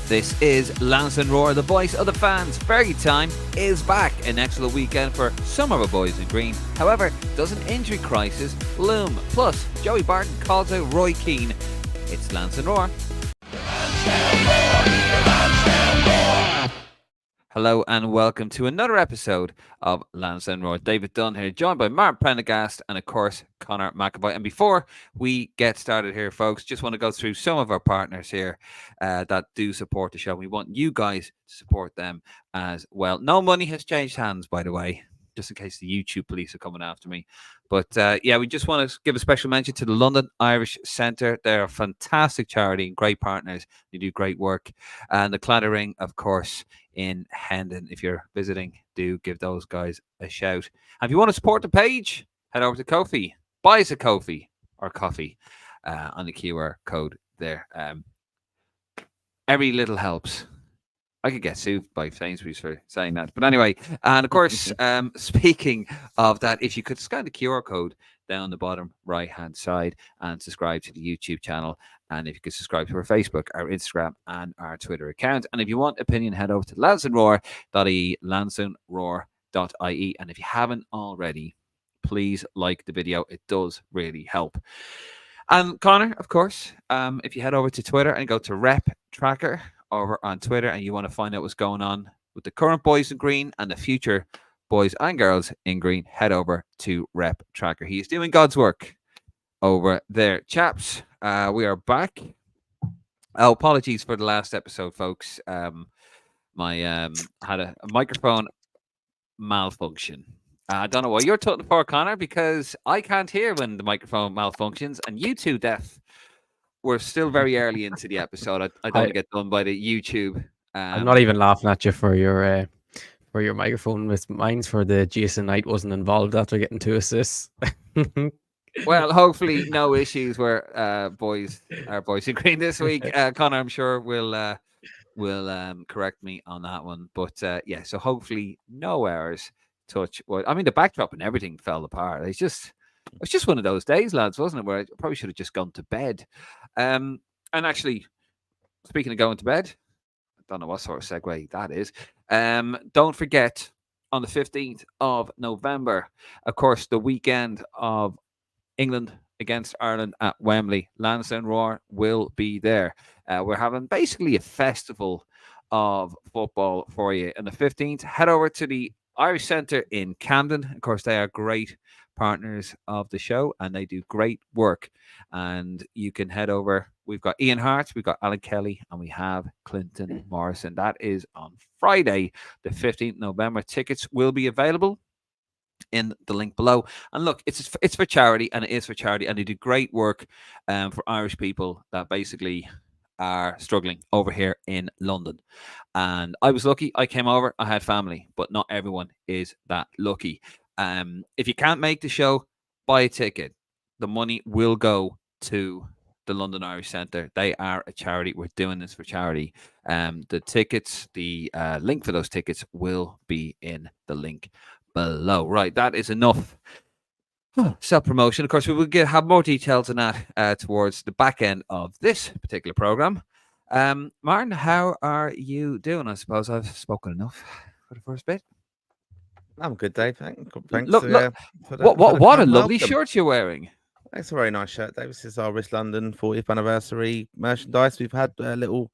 This is Lansdowne Roar, the voice of the fans. Fergie time is back. An excellent weekend for some of our boys in green. However, does an injury crisis loom? Plus, Joey Barton calls out Roy Keane. It's Lansdowne Roar. Hello and welcome to another episode of Lansdowne Roar. David Dunn here, joined by Mark Prendergast and, of course, Connor McAvoy. And before we get started here, folks, just want to go through some of our partners here that do support the show. We want you guys to support them as well. No money has changed hands, by the way, just in case the YouTube police are coming after me. But yeah, we just want to give a special mention to the London Irish Centre. They're a fantastic charity and great partners. They do great work. And the Clattering, of course, in Hendon. If you're visiting, do give those guys a shout. And if you want to support the page, head over to Ko-fi. Buy us a Ko-fi or coffee on the QR code there. Every little helps. I could get sued by Sainsbury's for saying that. But anyway, and of course, speaking of that, if you could scan the QR code down the bottom right-hand side and subscribe to the YouTube channel. And if you could subscribe to our Facebook, our Instagram, and our Twitter account. And if you want opinion, head over to lansdowneroar.ie, lansdowneroar.ie. And if you haven't already, please like the video. It does really help. And Connor, of course, if you head over to Twitter and go to Rep Tracker over on Twitter and you want to find out what's going on with the current boys in green and the future boys and girls in green, head over to Rep Tracker. He is doing God's work over there. Chaps, we are back. Oh, apologies for the last episode, folks. My had a microphone malfunction. I don't know what you're talking for, Connor, because I can't hear when the microphone malfunctions, and you two deaf. We're still very early into the episode. I don't want to get done by the YouTube. I'm not even laughing at you for your microphone. Mine's for the Jason Knight wasn't involved after getting 2 assists. Well, hopefully no issues where our boys in green this week. Connor, I'm sure will correct me on that one. But yeah, so hopefully no errors. Touch. Well, I mean, the backdrop and everything fell apart. It was just one of those days, lads, wasn't it? Where I probably should have just gone to bed. And actually, speaking of going to bed, I don't know what sort of segue that is. Don't forget, on the 15th of November, of course, the weekend of England against Ireland at Wembley, Lansdowne Roar will be there. We're having basically a festival of football for you. On the 15th, head over to the Irish Centre in Camden. Of course, they are great partners of the show and they do great work. And you can head over. We've got Ian Hart, we've got Alan Kelly, and we have Clinton Morrison. That is on Friday, the 15th November. Tickets will be available in the link below. And look, it's for charity, and it is for charity, and they do great work for Irish people that basically are struggling over here in London. And I was lucky. I came over. I had family, but not everyone is that lucky. If you can't make the show, buy a ticket. The money will go to the London Irish Centre. They are a charity. We're doing this for charity. The tickets, the link for those tickets will be in the link below. Right, that is enough self-promotion. Of course, we will have more details on that towards the back end of this particular program. Martin, how are you doing? I suppose I've spoken enough for the first bit. I'm good, Dave. Thanks. Look, what a lovely shirt you're wearing. It's a very nice shirt, Dave. This is our Wrist London 40th anniversary merchandise. We've had a little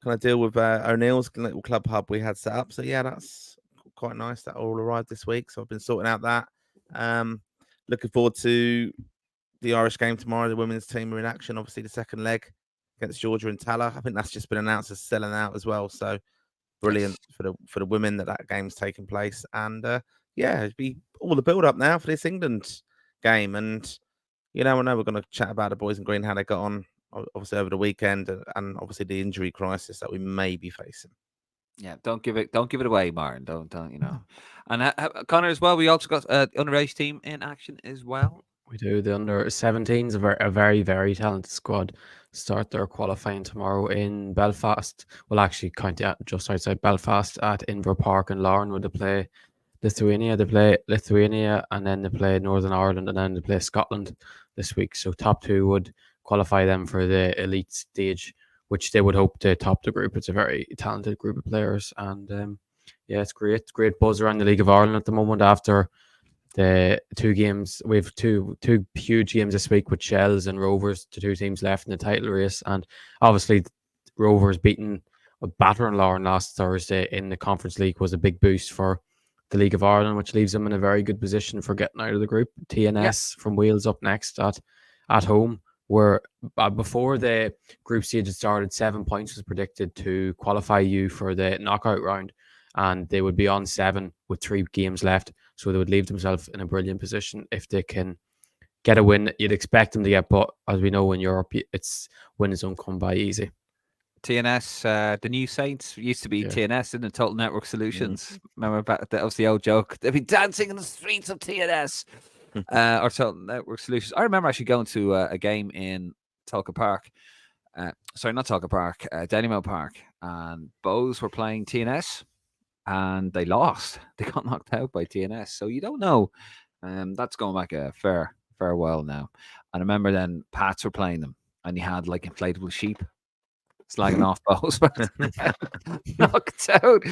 kind of deal with O'Neill's little club hub we had set up. So yeah, that's quite nice. That all arrived this week. So I've been sorting out that. Looking forward to the Irish game tomorrow. The women's team are in action. Obviously, the second leg against Georgia and Tala. I think that's just been announced as selling out as well. So brilliant for the women that game's taking place. And yeah, it'd be all the build up now for this England game. And I know we're going to chat about the boys in green, how they got on obviously over the weekend, and obviously the injury crisis that we may be facing. Yeah, don't give it away, Martin. Don't And Connor as well. We also got underage team in action as well. We do. The under 17s a very, very talented squad. Start their qualifying tomorrow in Belfast. Well, actually, kind of just outside Belfast at Inver Park in Lauren, where they play Lithuania. They play Lithuania, and then they play Northern Ireland, and then they play Scotland this week. So top two would qualify them for the elite stage which they would hope to top the group. It's a very talented group of players, and yeah, it's great buzz around the League of Ireland at the moment after the two games. We have two huge games this week with Shells and Rovers, the two teams left in the title race, and obviously Rovers beating a battering Lauren last Thursday in the Conference League was a big boost for the League of Ireland, which leaves them in a very good position for getting out of the group. TNS from Wales up next at home, where before the group stage had started, 7 points was predicted to qualify you for the knockout round, and they would be on 7 with 3 games left. So they would leave themselves in a brilliant position if they can get a win. You'd expect them to get, but as we know in Europe, it's winners don't come by easy. TNS, the new Saints used to be TNS in the Total Network Solutions. Remember that was the old joke. They'd be dancing in the streets of TNS or Total Network Solutions. I remember actually going to a game in Tulka Park. Sorry, not Tulka Park, Dennymill Park, and Bows were playing TNS, and they lost. They got knocked out by TNS. So you don't know. That's going back a fair while now. And I remember then Pats were playing them, and you had like inflatable sheep slagging off Bows, but knocked out.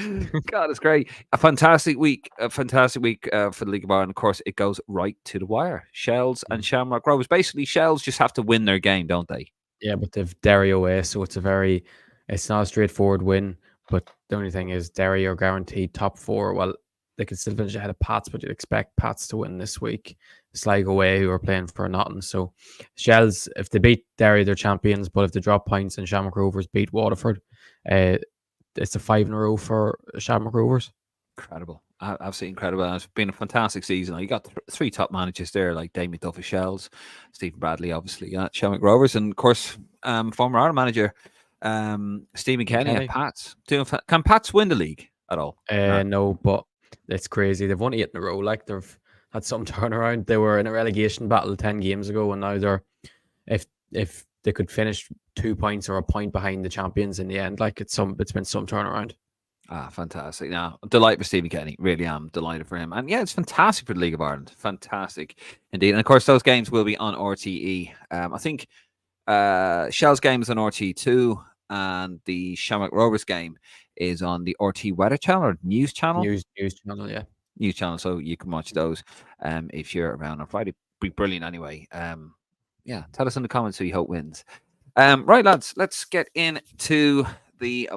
God, it's great. A fantastic week for the League of Ireland. Of course, it goes right to the wire. Shells and Shamrock Rovers. Basically, Shells just have to win their game, don't they? Yeah, but they've Derry away, so it's not a straightforward win. But the only thing is Derry are guaranteed top 4. Well, they could still finish ahead of Pats, but you'd expect Pats to win this week. Sligo away, who are playing for nothing. So Shells, if they beat Derry, they're champions. But if they drop points and Shamrock Rovers beat Waterford, it's a 5 in a row for Shamrock Rovers. Incredible. Absolutely incredible. And it's been a fantastic season. You got 3 top managers there, like Damien Duff at Shells, Stephen Bradley, obviously, at Shamrock Rovers, and of course, former Ireland manager Stephen Kenny at Pats. Can Pats win the league at all? No, but it's crazy. They've won 8 in a row. Like, they've had some turnaround. They were in a relegation battle 10 games ago, and now they're if they could finish 2 points or a point behind the champions in the end, like it's been some turnaround. Fantastic. Now, I'm delighted for Stevie Kenny. Really am delighted for him. And yeah, it's fantastic for the League of Ireland. Fantastic indeed. And of course, those games will be on RTE. I think Shell's game is on RTE2, and the Shamrock Rovers game is on the RT Weather Channel or News Channel. News Channel, yeah. News Channel, so you can watch those if you're around on Friday. Be brilliant anyway. Yeah, tell us in the comments who you hope wins. Right, lads, let's get into the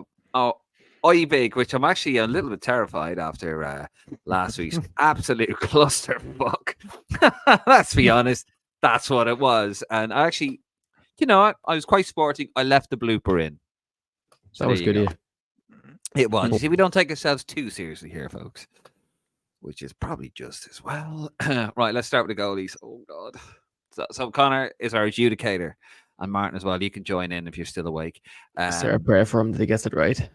big, which I'm actually a little bit terrified after last week's absolute clusterfuck. Let's be honest, that's what it was. And actually, you know what? I was quite sporting. I left the blooper in. So that was good. It was. You see, we don't take ourselves too seriously here, folks, which is probably just as well. Right, let's start with the goalies. Oh, God. So Connor is our adjudicator, and Martin as well. You can join in if you're still awake. Is there a prayer for him that he gets it right?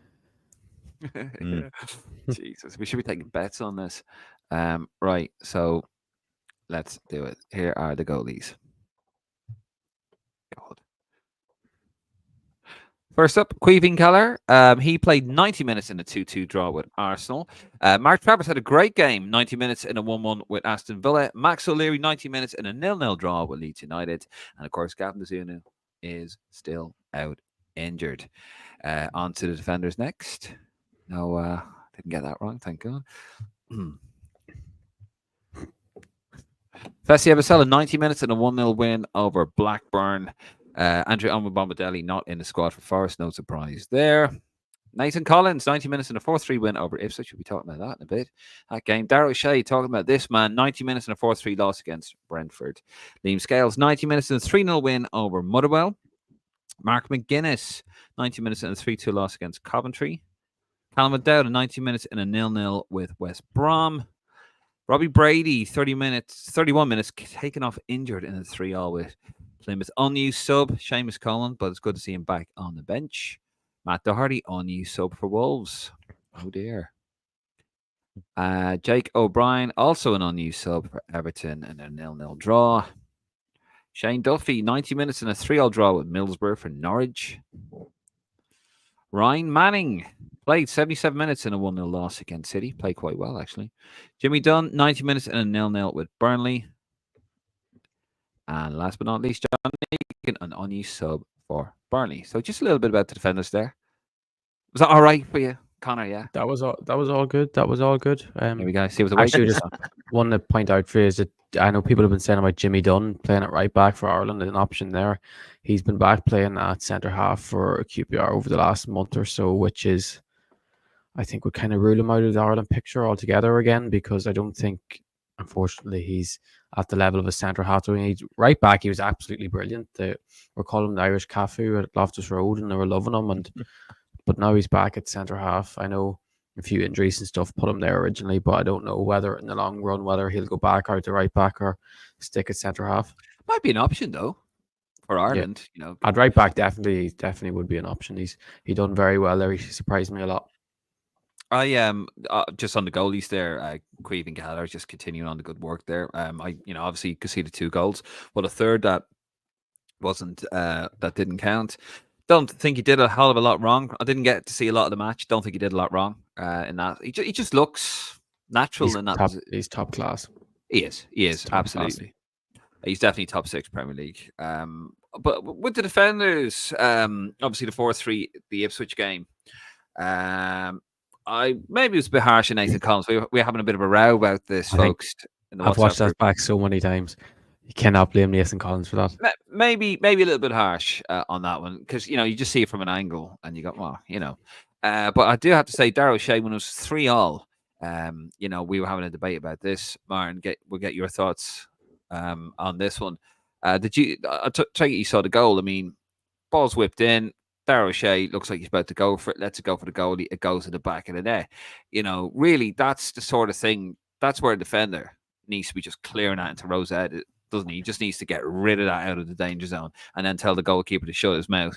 Jesus, we should be taking bets on this. Right, so let's do it. Here are the goalies. God. First up, Queeving Keller. He played 90 minutes in a 2-2 draw with Arsenal. Mark Travers had a great game, 90 minutes in a 1-1 with Aston Villa. Max O'Leary, 90 minutes in a 0-0 draw with Leeds United. And of course, Gavin Bazunu is still out injured. On to the defenders next. No, didn't get that wrong, thank God. Fessi Abasella, 90 minutes in a 1-0 win over Blackburn. Andrew Omobombadelli not in the squad for Forest, no surprise there. Nathan Collins, 90 minutes in a 4-3 win over Ipswich. We'll be talking about that in a bit. That game. Darrell Shea talking about this man, 90 minutes in a 4-3 loss against Brentford. Liam Scales, 90 minutes in a 3-0 win over Motherwell. Mark McGuinness, 90 minutes in a 3-2 loss against Coventry. Callum McDowd, 90 minutes in a 0-0 with West Brom. Robbie Brady, 31 minutes, taken off injured in a 3-3 with Plymouth. Unused sub, Seamus Cullen, but it's good to see him back on the bench. Matt Doherty, unused sub for Wolves. Oh dear. Jake O'Brien, also an unused sub for Everton in a 0-0 draw. Shane Duffy, 90 minutes in a 3-3 draw with Middlesbrough for Norwich. Ryan Manning played 77 minutes in a 1-0 loss against City. Played quite well, actually. Jimmy Dunn, 90 minutes in a 0-0 with Burnley. And last but not least, John Egan, an unused sub for Burnley. So just a little bit about the defenders there. Was that all right for you, Connor? Yeah. That was all. That was all good. That was all good. There we go. See what the Actually, wait. just want to point out for you is that I know people have been saying about Jimmy Dunn playing at right back for Ireland, an option there. He's been back playing at centre half for QPR over the last month or so, which is, I think, would kind of rule him out of the Ireland picture altogether again, because I don't think, unfortunately, he's at the level of a centre half. So he's right back. He was absolutely brilliant. We're calling him the Irish Cafu at Loftus Road, and they were loving him. But now he's back at centre half. I know a few injuries and stuff put him there originally, but I don't know whether in the long run whether he'll go back out to right back or stick at centre half. Might be an option though for Ireland. You know, At right back definitely would be an option. He done very well there. He surprised me a lot. I just on the goalies there, Queeve and Gallagher just continuing on the good work there. I obviously conceded 2 goals, but a third that wasn't that didn't count. Don't think he did a hell of a lot wrong. I didn't get to see a lot of the match. Don't think he did a lot wrong in that. He just looks natural in that. He's top class. He is absolutely. He's definitely top 6 Premier League. But with the defenders, obviously the 4-3, the Ipswich game. Maybe it was a bit harsh on Nathan Collins. We're having a bit of a row about this, folks. I've watched that back so many times. You cannot blame Nathan Collins for that. Maybe a little bit harsh on that one, because you just see it from an angle and you go, well, But I do have to say, Darrell Shea, when it was 3-3, we were having a debate about this. Martin, we'll get your thoughts on this one. Did you? I take it you saw the goal. I mean, ball's whipped in. Darrell Shea looks like he's about to go for it. Lets it go for the goalie. It goes to the back of the net. Really, that's the sort of thing. That's where a defender needs to be just clearing that into Rosette, doesn't he? He just needs to get rid of that out of the danger zone and then tell the goalkeeper to shut his mouth.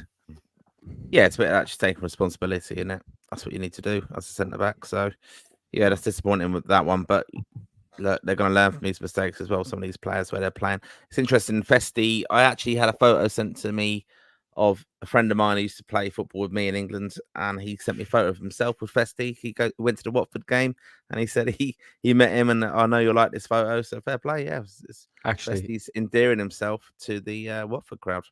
Yeah, it's a bit of actually taking responsibility, isn't it? That's what you need to do as a centre back. So, yeah, that's disappointing with that one. But look, they're going to learn from these mistakes as well. Some of these players where they're playing. It's interesting. Festi, I actually had a photo sent to me of a friend of mine who used to play football with me in England, and he sent me a photo of himself with Festi. He went to the Watford game, and he said he met him, and I know you'll like this photo. So fair play, yeah. Actually, Festi's endearing himself to the Watford crowd.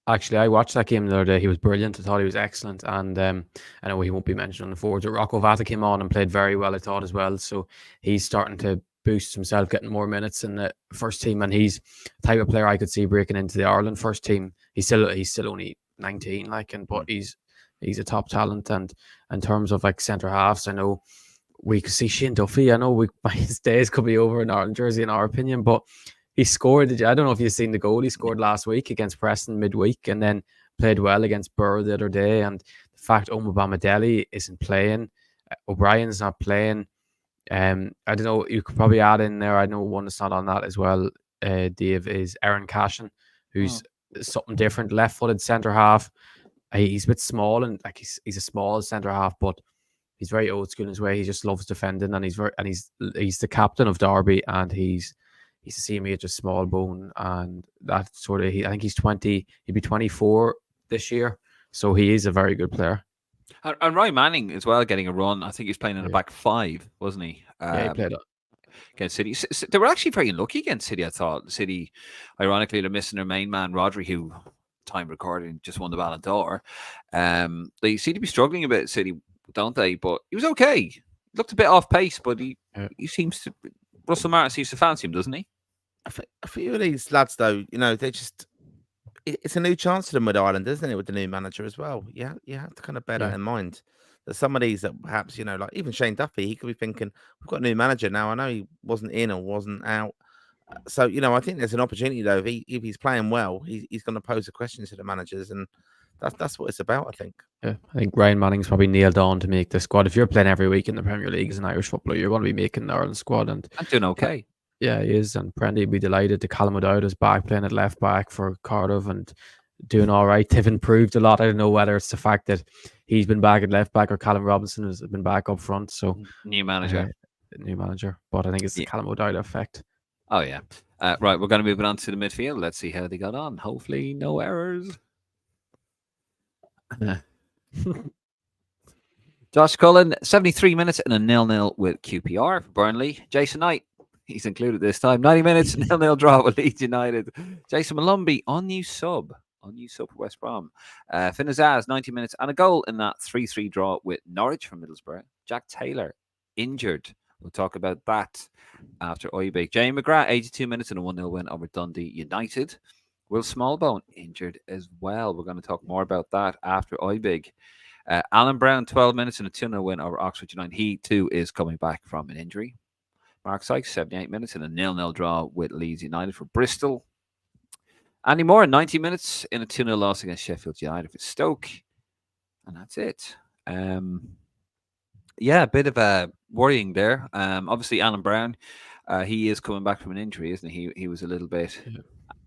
Actually, I watched that game the other day. He was brilliant. I thought he was excellent. And I know he won't be mentioned on the forwards. Rocco Vata came on and played very well, I thought, as well. So he's starting to boost himself, getting more minutes in the first team. And he's the type of player I could see breaking into the Ireland first team. He's still only 19, but he's a top talent. And in terms of centre halves, I know we could see Shane Duffy. I know his days could be over in Ireland jersey, in our opinion, but he scored. I don't know if you've seen the goal he scored last week against Preston midweek, and then played well against Burr the other day. And the fact Omobamidele isn't playing, O'Brien's not playing. I don't know. You could probably add in there. I know one that's not on that as well. Dave, is Aaron Cashin, who's something different, left-footed centre half. He's a bit small and he's a small centre half, but he's very old school in his way. He just loves defending, and he's the captain of Derby, and he's the same age as Small Bone, and that sort of. I think he's 20. He'd be 24 this year, so he is a very good player. And Roy Manning as well, getting a run. I think he was playing in the back 5, wasn't he? Yeah, he played against City. They were actually very unlucky against City, I thought. City, ironically, they're missing their main man, Rodri, who, time recording, just won the Ballon d'Or. They seem to be struggling a bit, City, don't they? But he was okay. He looked a bit off pace, but he seems to. Russell Martin seems to fancy him, doesn't he? A few of these lads, though, they just. It's a new chance to them with Ireland, isn't it? With the new manager as well. Yeah, you have to kind of bear that in mind. That some of these that perhaps, like even Shane Duffy, he could be thinking, we've got a new manager now. I know he wasn't in or wasn't out. So, I think there's an opportunity, though. If he's playing well, he's going to pose a question to the managers. And that's what it's about, I think. Yeah, I think Ryan Manning's probably nailed on to make the squad. If you're playing every week in the Premier League as an Irish footballer, you're going to be making the Ireland squad. And doing okay. Yeah, he is. And Prendy would be delighted to Callum O'Dowd is back playing at left back for Cardiff and doing all right. They've improved a lot. I don't know whether it's the fact that he's been back at left back or Callum Robinson has been back up front. So new manager. But I think it's the Callum O'Dowd effect. Oh, yeah. Right, we're going to move it on to the midfield. Let's see how they got on. Hopefully no errors. Josh Cullen, 73 minutes and a 0-0 with QPR for Burnley. Jason Knight, he's included this time. 90 minutes, 0-0 draw with Leeds United. Jason Malumbi on new sub unused sub for West Brom. Finn Azaz, 90 minutes and a goal in that 3-3 draw with Norwich from Middlesbrough. Jack Taylor, injured. We'll talk about that after Oibig. Jamie McGrath, 82 minutes and a 1-0 win over Dundee United. Will Smallbone, injured as well. We're going to talk more about that after Oibig. Alan Brown, 12 minutes and a 2-0 win over Oxford United. He, too, is coming back from an injury. Mark Sykes, 78 minutes and a 0-0 draw with Leeds United for Bristol. Andy Moore, 90 minutes in a 2-0 loss against Sheffield United for Stoke. And that's it. Yeah, a bit of a worrying there. Obviously, Alan Brown, he is coming back from an injury, isn't he? He was a little bit. Yeah.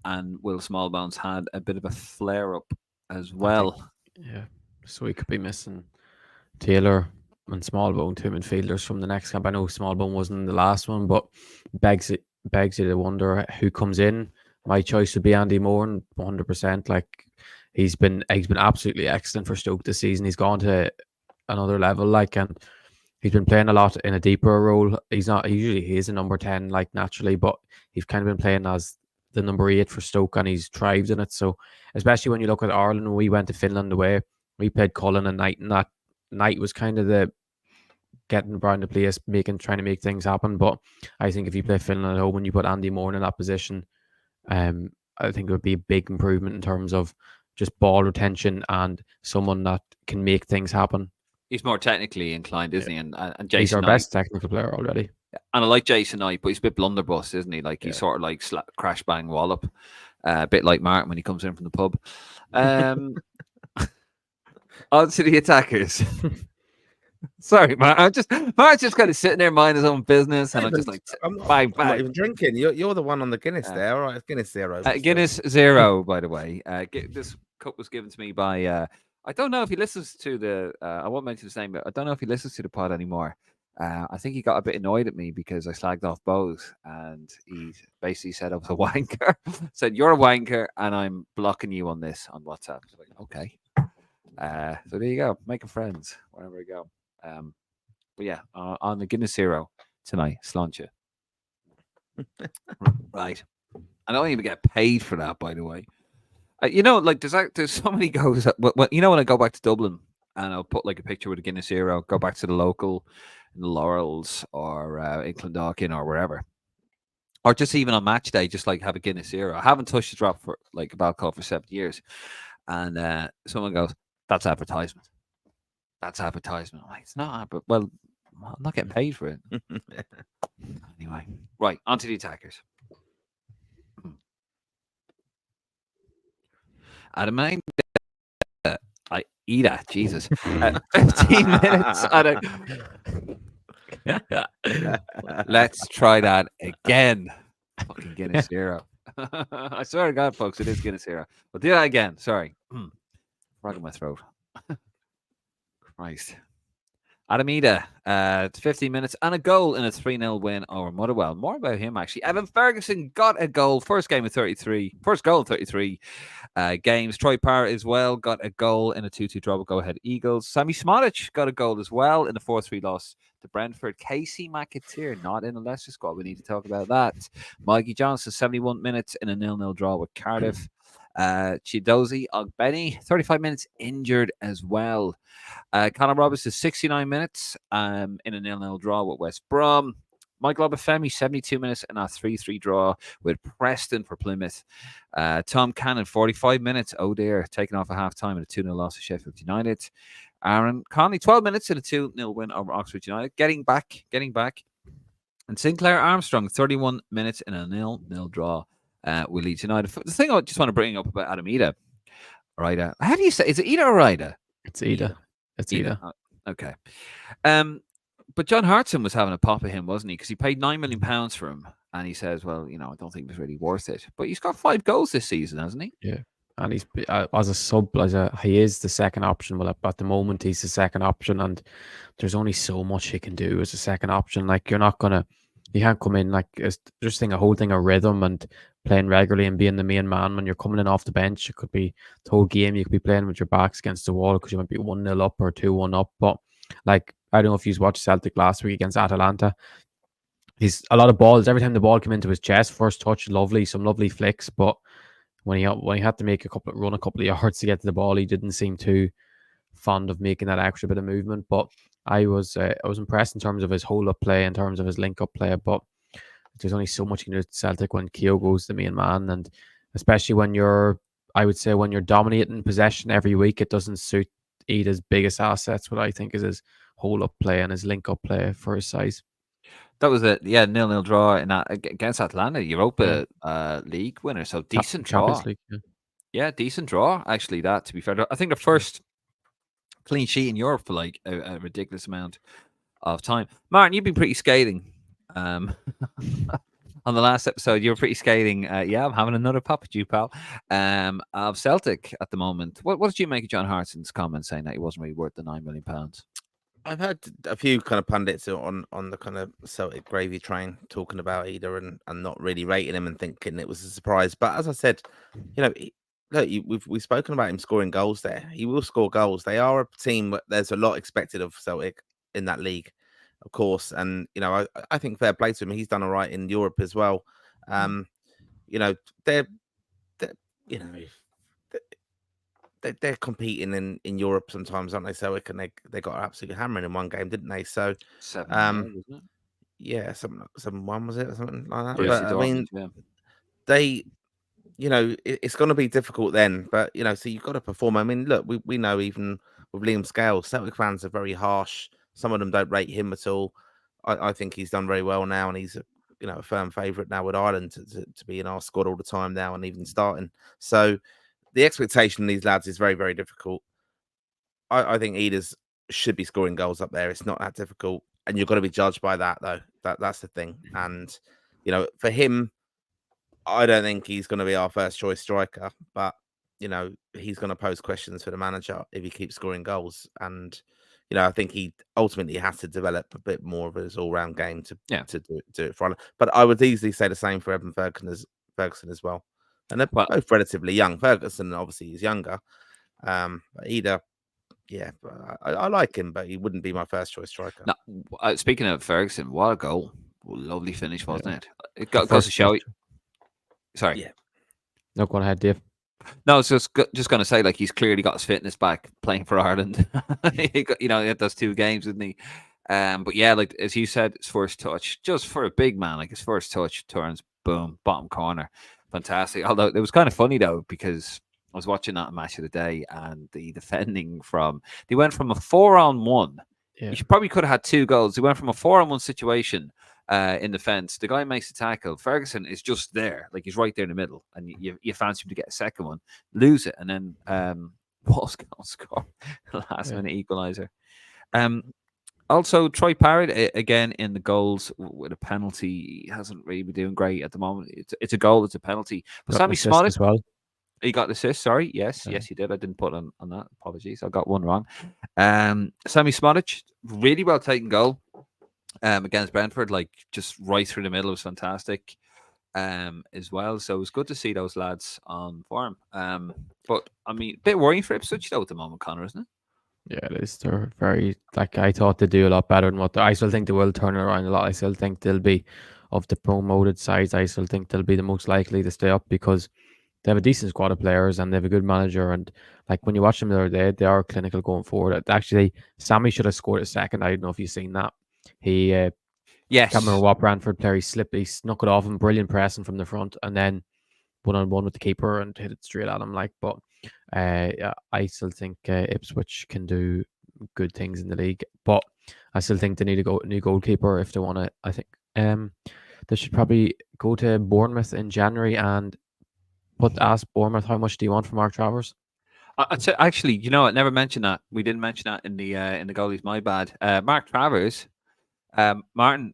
And Will Smallbones had a bit of a flare-up as well. Yeah, so we could be missing Taylor and Smallbone, two midfielders from the next camp. I know Smallbone wasn't in the last one, but begs you to wonder who comes in. My choice would be Andy Moore, 100%. Like he's been absolutely excellent for Stoke this season. He's gone to another level, like, and he's been playing a lot in a deeper role. He is a number 10, like naturally, but he's kind of been playing as the number 8 for Stoke, and he's thrived in it. So, especially when you look at Ireland, when we went to Finland away, we played Cullen and Knight, and that Knight was kind of the getting around the place, trying to make things happen. But I think if you play Finland at home and you put Andy Moore in that position, I think it would be a big improvement in terms of just ball retention and someone that can make things happen. He's more technically inclined, isn't he? And Jason he's our Knight, best technical player already. And I like Jason Knight, but he's a bit blunderbuss, isn't he? Like he's sort of like crash bang wallop, a bit like Martin when he comes in from the pub. On to the attackers. Sorry, Martin's just kind of sitting there minding his own business, and I'm just like, I'm not even drinking. You're the one on the Guinness there. All right, Guinness Zero. Guinness Zero, by the way. This cup was given to me by. I don't know if he listens to the. I won't mention his name, but I don't know if he listens to the pod anymore. I think he got a bit annoyed at me because I slagged off Bose, and he basically said I was a wanker. Said you're a wanker, and I'm blocking you on this on WhatsApp. So like, okay. So there you go, making friends wherever I go. But yeah, on the Guinness Zero tonight, Sláinte. Right. I don't even get paid for that, by the way. You know, like there's so many goes. You know, when I go back to Dublin and I'll put like a picture with a Guinness Zero, go back to the local in the Laurels or in Clondalkin or wherever, or just even on match day, just like have a Guinness Zero. I haven't touched a drop for like of alcohol for 7 years, and someone goes, "That's advertisement. That's advertisement." I'm like, it's not, but well, I'm not getting paid for it. Anyway, right, on to the attackers. Adamine, I eat that, Jesus. 15 minutes. Let's try that again. Fucking Guinness Zero. I swear to God, folks, it is Guinness Zero. We'll do that again. Sorry. Frog in my throat. Christ. Adamida, 15 minutes and a goal in a 3-0 win over Motherwell. More about him, actually. Evan Ferguson got a goal. First goal in 33 games. Troy Parr as well got a goal in a 2-2 draw with Go Ahead Eagles. Sammy Smodic got a goal as well in a 4-3 loss to Brentford. Casey McAteer not in the Leicester squad. We need to talk about that. Mikey Johnson, 71 minutes in a 0-0 draw with Cardiff. Chidozie Ogbeni, 35 minutes injured as well. Conor Robinson, 69 minutes in a 0-0 draw with West Brom. Michael Obafemi, 72 minutes in a 3-3 draw with Preston for Plymouth. Tom Cannon, 45 minutes. Oh dear, taken off at half-time in a 2-0 loss to Sheffield United. Aaron Conley, 12 minutes in a 2-0 win over Oxford United. Getting back. And Sinclair Armstrong, 31 minutes in a 0-0 draw with Leeds United. The thing I just want to bring up about Adam Ida, Ida. How do you say? Is it Ida or Ida? It's Ida. It's Ida. Okay. But John Hartson was having a pop at him, wasn't he? Because he paid £9 million for him, and he says, "Well, you know, I don't think it was really worth it." But he's got 5 goals this season, hasn't he? Yeah. And he's as a sub, he is the second option. Well, at the moment, he's the second option, and there's only so much he can do as a second option. Like you can't come in like just a whole thing of rhythm and playing regularly and being the main man when you're coming in off the bench. It could be the whole game. You could be playing with your backs against the wall because you might be 1-0 up or 2-1 up. But like I don't know if you watched Celtic last week against Atalanta. He's a lot of balls. Every time the ball came into his chest, first touch, lovely, some lovely flicks, but when he had to make run a couple of yards to get to the ball, he didn't seem too fond of making that extra bit of movement. But I was impressed in terms of his hold up play, in terms of his link up play. But there's only so much you can do at Celtic when Kyogo's the main man, and especially when I would say when you're dominating possession every week, it doesn't suit Ida's biggest assets. What I think is his hold up play and his link up play for his size. That was a 0-0 draw in against Atlanta, Yeah. Europa League winner. So decent draw. Champions League. Yeah. Yeah, decent draw. Actually, that to be fair, I think the first clean sheet in Europe for like a ridiculous amount of time. Martin, you've been pretty scathing. On the last episode, you were pretty scathing. Yeah, I'm having another pop at you, pal. Of Celtic at the moment. What did you make of John Hartson's comment saying that he wasn't really worth the £9 million? I've heard a few kind of pundits on the kind of Celtic gravy train talking about Ida and not really rating him and thinking it was a surprise. But as I said, look, we've spoken about him scoring goals there. He will score goals. They are a team that there's a lot expected of Celtic in that league, of course. And I think fair play to him. He's done all right in Europe as well. You know, they're you know they're competing in Europe sometimes, aren't they? Celtic, and they got absolutely hammering in one game, didn't they? So 7-0, wasn't it? yeah, 7-1 was it or something like that? Borussia But I mean, Dortmund, yeah. they it's going to be difficult then. But so you've got to perform. I mean, look, we know even with Liam Scales, Celtic fans are very harsh. Some of them don't rate him at all. I think he's done very well now, and he's a firm favourite now with Ireland to be in our squad all the time now, and even starting. So the expectation of these lads is very, very difficult. I think Eders should be scoring goals up there. It's not that difficult, and you've got to be judged by that, though. That's the thing. And for him, I don't think he's going to be our first choice striker, but he's going to pose questions for the manager if he keeps scoring goals. And I think he ultimately has to develop a bit more of his all-round game to do it for Ireland. But I would easily say the same for Evan Ferguson as well. And they're both relatively young. Ferguson obviously is younger. But Ida, yeah, I like him, but he wouldn't be my first choice striker. Now, speaking of Ferguson, what a goal! Lovely finish, wasn't it? It The goes to first show. finish. Sorry. Yeah. No, go on ahead, Dave. No, I was just going to say, like, he's clearly got his fitness back playing for Ireland. he had those 2 games, didn't he? But yeah, like as you said, his first touch, just for a big man, like his first touch turns, boom, bottom corner, fantastic. Although it was kind of funny though because I was watching that match of the day, and the defending they went from a 4-on-1. Yeah. You probably could have had 2 goals. They went from a 4-on-1 situation. In defense, the guy makes a tackle. Ferguson is just there, like he's right there in the middle, and you fancy him to get a second one, lose it, and then Wolves go score last minute equalizer. Also, Troy Parrott again in the goals with a penalty. He hasn't really been doing great at the moment. It's a goal, it's a penalty. But Sammy Smollett as well. He got the assist. Sorry, yes, he did. I didn't put on that. Apologies, I got one wrong. Sammy Smollett, really well taken goal. Against Brentford, like just right through the middle, was fantastic as well. So it was good to see those lads on form. But I mean, a bit worrying for Ipswich though at the moment, Connor, isn't it? Yeah, it is. They're very, like, I thought they'd do a lot better than what I still think they will turn it around a lot. I still think they'll be, of the promoted sides, I still think they'll be the most likely to stay up because they have a decent squad of players and they have a good manager. And like when you watch them the other day, they are clinical going forward. Actually, Sammy should have scored a second. I don't know if you've seen that. He, yes, can't remember what Brantford player he snuck it off him, brilliant pressing from the front, and then 1-on-1 with the keeper and hit it straight at him. Like, but yeah, I still think Ipswich can do good things in the league, but I still think they need a new goalkeeper if they want to. I think they should probably go to Bournemouth in January and ask Bournemouth how much do you want from Mark Travers. I'd say, actually, I never mentioned that. We didn't mention that in the goalies. My bad. Mark Travers, Martin.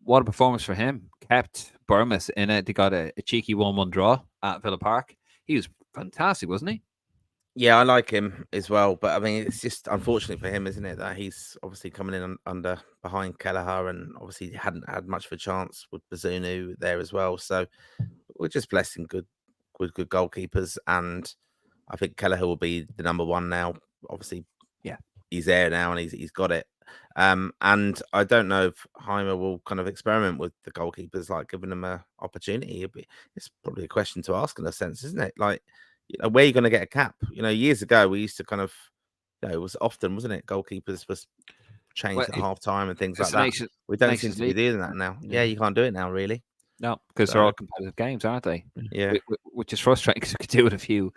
What a performance for him. Kept Bournemouth in it. They got a cheeky 1-1 draw at Villa Park. He was fantastic, wasn't he? Yeah, I like him as well, but I mean, it's just unfortunate for him, isn't it, that he's obviously coming in behind Kelleher, and obviously hadn't had much of a chance with Bazunu there as well. So we're just blessing good goalkeepers, and I think Kelleher will be the number 1 now. Obviously, yeah, he's there now, and he's got it. And I don't know if Heimer will kind of experiment with the goalkeepers, like giving them a opportunity. It's probably a question to ask in a sense, isn't it? Like, where are you going to get a cap? Years ago we used to kind of, it was often, wasn't it? Goalkeepers was changed at half time and things like that. We don't seem to be doing that now. Yeah, you can't do it now, really. No, because they're all competitive games, aren't they? Yeah, which is frustrating because we could do it a few.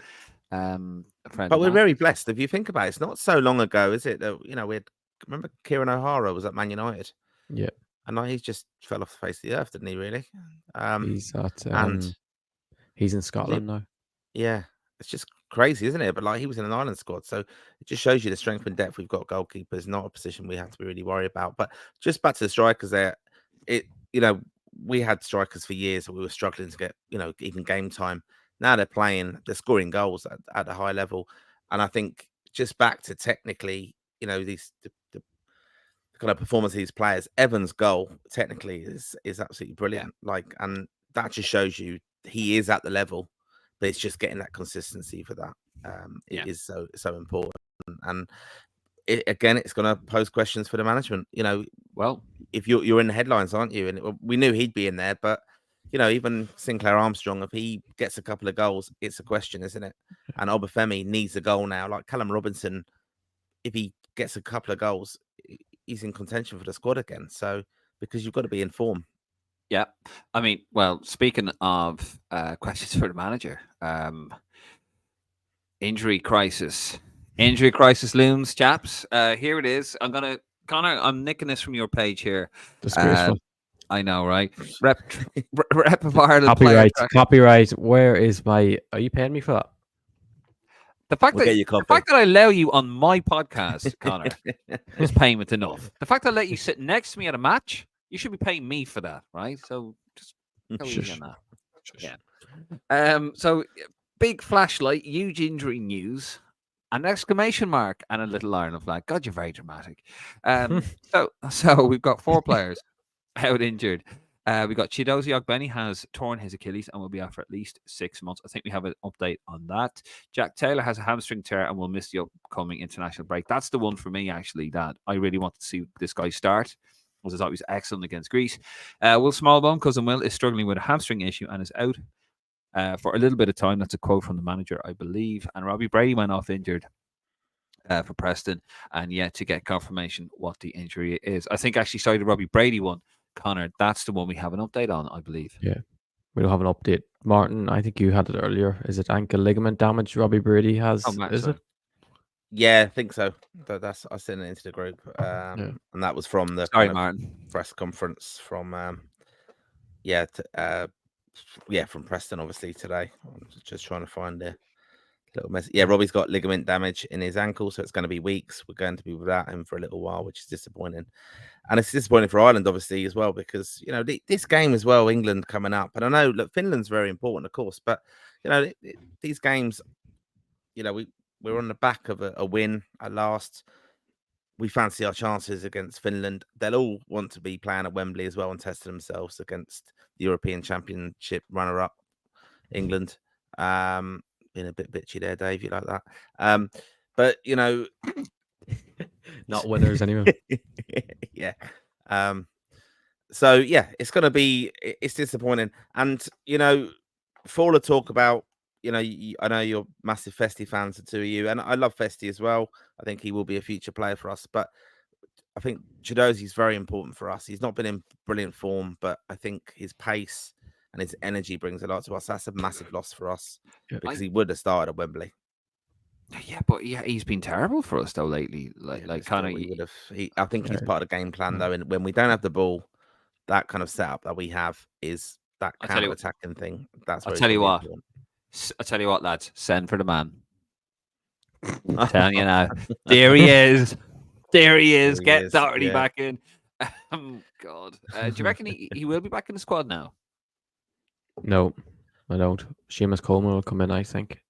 But we're very blessed. If you think about it, it's not so long ago, is it? That we had, remember Kieran O'Hara was at Man United. Yeah, and he just fell off the face of the earth, didn't he? Really? he's at and he's in Scotland now. Yeah, it's just crazy, isn't it? But like, he was in an Ireland squad, so it just shows you the strength and depth we've got. Goalkeepers, not a position we have to be really worried about. But just back to the strikers, there, we had strikers for years that we were struggling to get, even game time. Now they're playing, they're scoring goals at a high level, and I think just back to technically, the kind of performance of these players. Evans' goal technically is absolutely brilliant. And that just shows you he is at the level, but it's just getting that consistency for that. It is so important, and it's going to pose questions for the management. Well, if you're in the headlines, aren't you? And we knew he'd be in there, but even Sinclair Armstrong, if he gets a couple of goals, it's a question, isn't it? And Obafemi needs a goal now. Like Callum Robinson, if he gets a couple of goals, he's in contention for the squad again. So because you've got to be in form. Yeah, I mean, well, speaking of questions for the manager, injury crisis looms, chaps. Here it is. Connor, I'm nicking this from your page here. Disgraceful. I know, right? Rep of Ireland. Copyright. Where is my? Are you paying me for that? The fact that I allow you on my podcast, Connor, is payment enough. The fact that I let you sit next to me at a match, you should be paying me for that, right? So just go easy on that. Yeah. So big flashlight, huge injury news, an exclamation mark, and a little Ireland flag. God, you're very dramatic. So we've got 4 players out injured. We got Chidozie Ogbeni has torn his Achilles and will be out for at least 6 months. I think we have an update on that. Jack Taylor has a hamstring tear and will miss the upcoming international break. That's the one for me, actually, that I really want to see this guy start, because I thought he was excellent against Greece. Will Smallbone, cousin Will, is struggling with a hamstring issue and is out for a little bit of time. That's a quote from the manager, I believe. And Robbie Brady went off injured for Preston, and yet to get confirmation what the injury is. I think actually, sorry, the Robbie Brady one, Connor, that's the one we have an update on, I believe. Yeah, we don't have an update. Martin, I think you had it earlier. Is it ankle ligament damage Robbie Brady has? Is it? Yeah, I think so. That's I sent it into the group, and that was from the press conference from from Preston, obviously today. I'm just trying to find the little message. Yeah, Robbie's got ligament damage in his ankle, so it's going to be weeks. We're going to be without him for a little while, which is disappointing. And it's disappointing for Ireland, obviously, as well, because this game as well, England coming up, and I know look, Finland's very important, of course, but these games, we're on the back of a win at last. We fancy our chances against Finland. They'll all want to be playing at Wembley as well and testing themselves against the European Championship runner-up England. Being a bit bitchy there, Dave. You like that? But not winners anyway. Yeah. So yeah, it's disappointing. And for all the talk about, I know you're massive Festi fans, the two of you, and I love Festi as well. I think he will be a future player for us, but I think Chidozie's very important for us. He's not been in brilliant form, but I think his pace and his energy brings a lot to us. That's a massive loss for us because he would have started at Wembley. Yeah, but he's been terrible for us though lately. Kind of, I think he's part of the game plan though. And when we don't have the ball, that kind of setup that we have is that counter-attacking thing. That's. I'll tell you what. I tell you what, lads. Send for the man. I'm telling you now. There he is. There he is. Get Doherty back in. God. Do you reckon he will be back in the squad now? No, I don't. Seamus Coleman will come in, I think.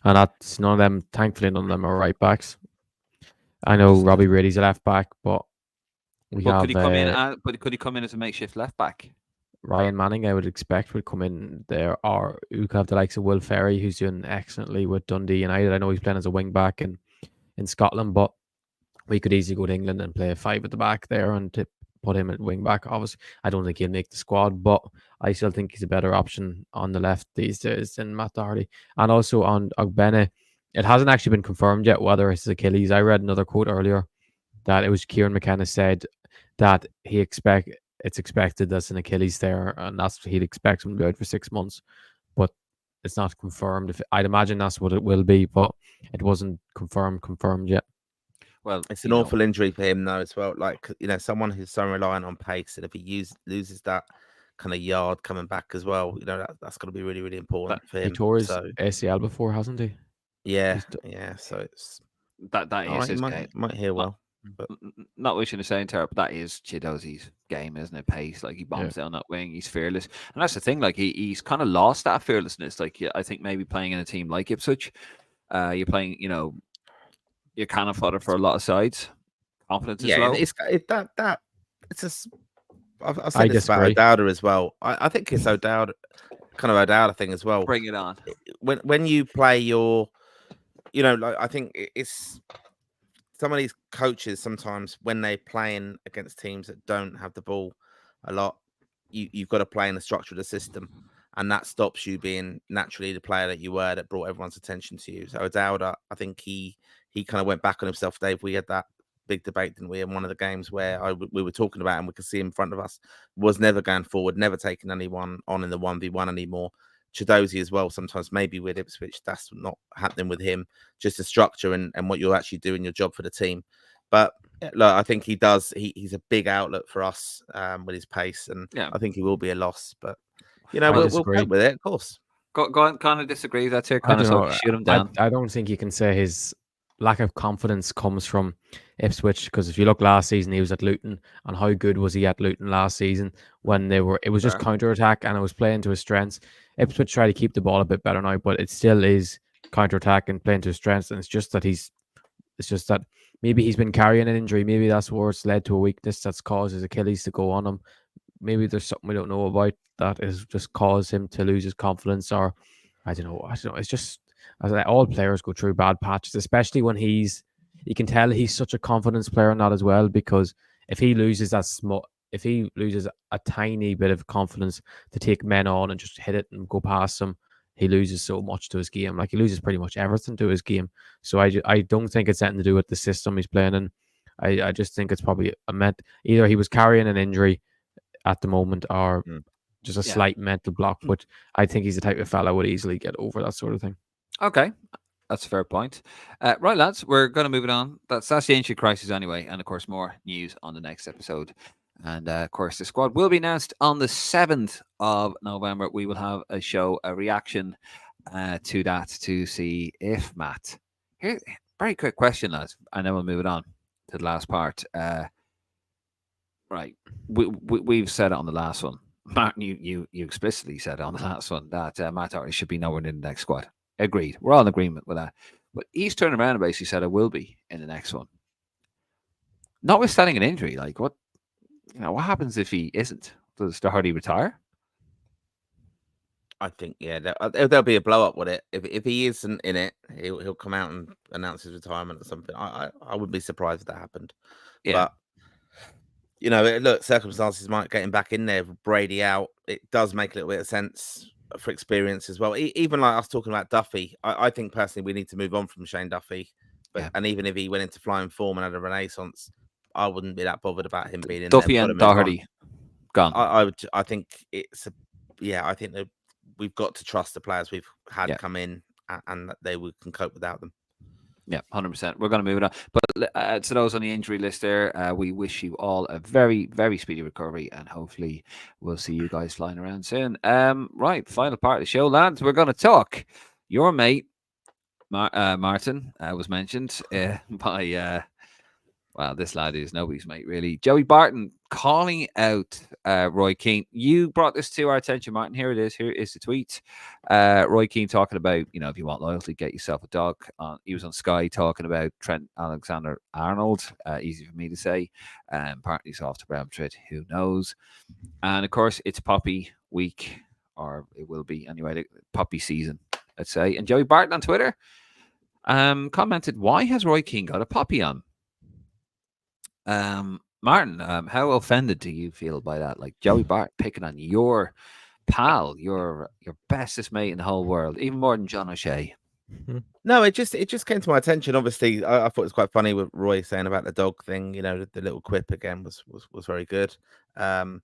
And that's none of them, thankfully, none of them are right backs. I know Robbie Brady's a left back, but could he come in? But could he come in as a makeshift left back? Ryan Manning, I would expect, would come in there, or you could have the likes of Will Ferry, who's doing excellently with Dundee United. I know he's playing as a wing back in Scotland, but we could easily go to England and play a 5 at the back there and put him at wing back. Obviously, I don't think he'll make the squad, but I still think he's a better option on the left these days than Matt Doherty. And also on Ogbene, it hasn't actually been confirmed yet whether it's Achilles. I read another quote earlier that it was Kieran McKenna said that it's expected that's an Achilles there, and that's he'd expect him to be out for 6 months, but it's not confirmed. If I'd imagine that's what it will be, but it wasn't confirmed yet. Well, it's an awful injury for him though as well. Like, someone who's so reliant on pace, and if he loses that kind of yard coming back as well, that's going to be really, really important for him. He tore his ACL before, hasn't he? Yeah. So it's that is his game. Might hear well. But not wishing to sound terrible, but that is Chidozi's game, isn't it? Pace, like he bombs down that wing, he's fearless, and that's the thing. Like he's kind of lost that fearlessness. Like I think maybe playing in a team like Ipswich, you're playing, you're kind of fodder for a lot of sides. Confidence is low. I've said this about O'Dowda as well. I think it's O'Dowda, kind of O'Dowda thing as well. Bring it on. When you play your, like I think it's. Some of these coaches sometimes when they're playing against teams that don't have the ball a lot, you've got to play in the structure of the system, and that stops you being naturally the player that you were that brought everyone's attention to you. So O'Dowda, I think he kind of went back on himself, Dave. We had that big debate, didn't we, in one of the games where we were talking about, and we could see in front of us, was never going forward, never taking anyone on in the 1v1 anymore. Chidozie as well, sometimes maybe with Ipswich, that's not happening with him, just the structure and what you're actually doing your job for the team. But look, I think he's a big outlet for us with his pace, and I think he will be a loss, but we'll cope with it, of course. Go on, kind of disagree. That's here, kind of shoot him down. I don't think you can say his lack of confidence comes from Ipswich, because if you look last season, he was at Luton, and how good was he at Luton last season when it was just counter-attack and it was playing to his strengths. Ipswich try to keep the ball a bit better now, but it still is counter-attack and playing to his strengths, and it's just that maybe he's been carrying an injury, maybe that's where it's led to a weakness that's caused his Achilles to go on him. Maybe there's something we don't know about that has just caused him to lose his confidence, or I don't know. It's just, as all players go through bad patches, especially when you can tell he's such a confidence player in that as well, because if he loses a tiny bit of confidence to take men on and just hit it and go past them, he loses so much to his game. Like, he loses pretty much everything to his game. So I don't think it's anything to do with the system he's playing in. I just think it's probably either he was carrying an injury at the moment, or just a slight mental block, but I think he's the type of fella would easily get over that sort of thing. Okay, that's a fair point. Right, lads, we're going to move it on. That's the ancient crisis anyway, and of course more news on the next episode. And of course the squad will be announced on the 7th of November. We will have a reaction to that, to see if Matt. Here, very quick question, lads, and then we'll move it on to the last part. Right, we've said it on the last one. Martin, you explicitly said on the last one that Matt Doherty should be nowhere in the next squad. Agreed. We're all in agreement with that. But he's turned around and basically said, I will be in the next one. Notwithstanding an injury, like what happens if he isn't? Does Doherty retire? I think, there'll be a blow up with it. If he isn't in it, he'll come out and announce his retirement or something. I wouldn't be surprised if that happened. Yeah. But look, circumstances might get him back in there. Brady out, it does make a little bit of sense for experience as well. Even like us talking about Duffy, I think personally we need to move on from Shane Duffy. But and even if he went into flying form and had a renaissance, I wouldn't be that bothered about him being in Duffy there. and Doherty gone. I think I think that we've got to trust the players we've had come in, and that they can cope without them. Yeah, 100%. We're going to move it on. But to those on the injury list there, we wish you all a very, very speedy recovery, and hopefully we'll see you guys flying around soon. Right, final part of the show, lads. We're going to talk. Your mate, Martin, was mentioned by, this lad is nobody's mate, really. Joey Barton calling out Roy Keane. You brought this to our attention, Martin. Here it is. Here is the tweet. Roy Keane talking about, if you want loyalty, get yourself a dog. He was on Sky talking about Trent Alexander-Arnold. Easy for me to say. Partly soft to Brown Trit. Who knows? And, of course, it's Poppy week, or it will be anyway, the Poppy season, let's say. And Joey Barton on Twitter commented, why has Roy Keane got a poppy on? Martin, how offended do you feel by that? Like Joey Bart picking on your pal, your bestest mate in the whole world, even more than John O'Shea. No, it just came to my attention. Obviously, I thought it was quite funny with Roy saying about the dog thing. The little quip again was very good. Um,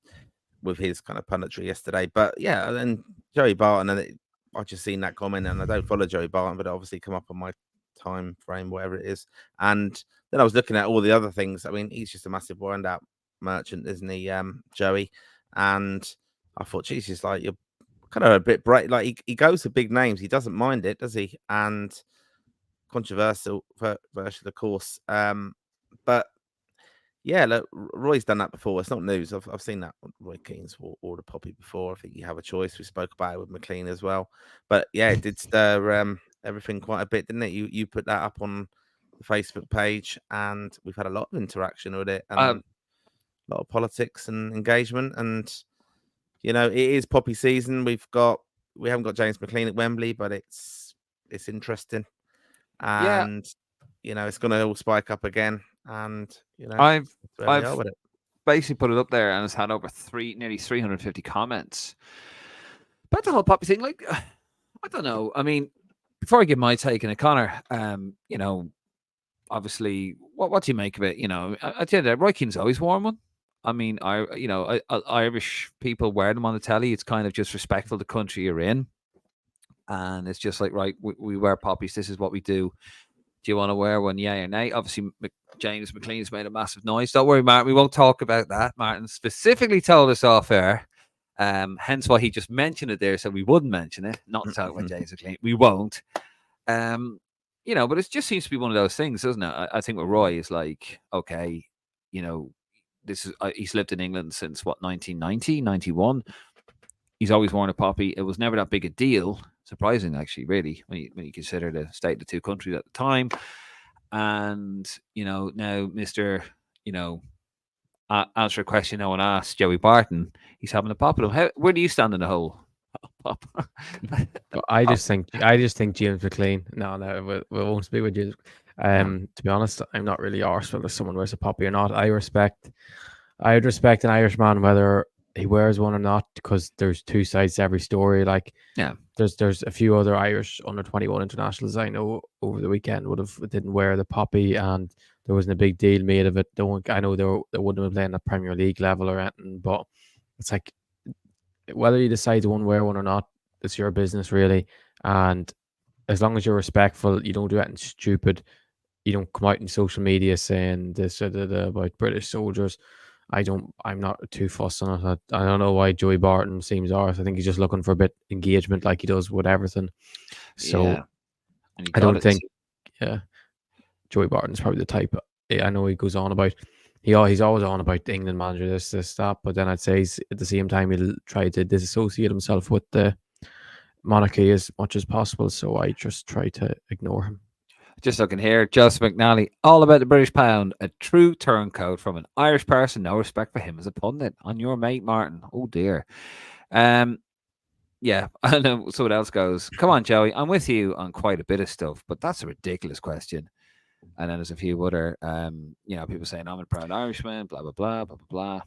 with his kind of punditry yesterday. But yeah, and then Joey Barton, I just seen that comment, and I don't follow Joey Barton, but it obviously come up on my time frame, whatever it is. And then I was looking at all the other things. I mean, he's just a massive wind up merchant, isn't he, Joey? And I thought, geez, he's like you're kind of a bit bright. Like he goes to big names, he doesn't mind it, does he? And controversial version, of course. But yeah, look, Roy's done that before. It's not news. I've seen that on Roy Keane's order poppy before. I think you have a choice. We spoke about it with McLean as well. But yeah, it did stir everything quite a bit, didn't it? You put that up on the Facebook page, and we've had a lot of interaction with it, and a lot of politics and engagement. And it is poppy season. We haven't got James McLean at Wembley, but it's interesting, Yeah, and it's going to all spike up again, and I've that's where we are I've with it. basically put it up there, and it's had over nearly 350 comments. But the whole poppy thing, like, I don't know. I mean, before I give my take on it, Connor, obviously, what do you make of it? At the end of the day, Roy Keane's always worn one. I mean, Irish people wear them on the telly. It's kind of just respectful to the country you're in, and it's just like, right, we wear poppies. This is what we do. Do you want to wear one? Yeah or nay? Obviously, James McLean's made a massive noise. Don't worry, Martin. We won't talk about that. Martin specifically told us off air. Hence why he just mentioned it there, so we wouldn't mention it. Not to talk about James McLean. We won't. But it just seems to be one of those things, doesn't it? I think with Roy is like, okay, this is he's lived in England since what 1990, 91. He's always worn a poppy. It was never that big a deal. Surprising, actually, really, when you consider the state of the two countries at the time. And now Mr. Answer a question no one asked, Joey Barton, he's having a pop at him. Where do you stand in the whole pop? But I just think James McLean. No, we won't speak with James. To be honest, I'm not really arsed whether someone wears a poppy or not. I would respect an Irishman whether he wears one or not, because there's two sides to every story. Like, Yeah. there's a few other Irish under 21 internationals I know over the weekend didn't wear the poppy, and there wasn't a big deal made of it. I know they wouldn't have been playing at Premier League level or anything, but it's like, whether you decide to wear one or not, it's your business, really. And as long as you're respectful, you don't do anything stupid. You don't come out in social media saying this or that about British soldiers. I'm not too fussed on it. I don't know why Joey Barton seems arse. I think he's just looking for a bit engagement, like he does with everything. So Yeah. I don't think, Joey Barton's probably the type. I know he goes on about, he's always on about the England manager, this, that, but then I'd say he's, at the same time, he'll try to disassociate himself with the monarchy as much as possible. So I just try to ignore him. Just looking here, Joseph McNally, all about the British pound, a true turncoat from an Irish person. No respect for him as a pundit. On your mate, Martin. Oh dear. Yeah, I know someone else goes, come on, Joey, I'm with you on quite a bit of stuff, but that's a ridiculous question. And then there's a few other, people saying I'm a proud Irishman, blah blah blah blah blah blah.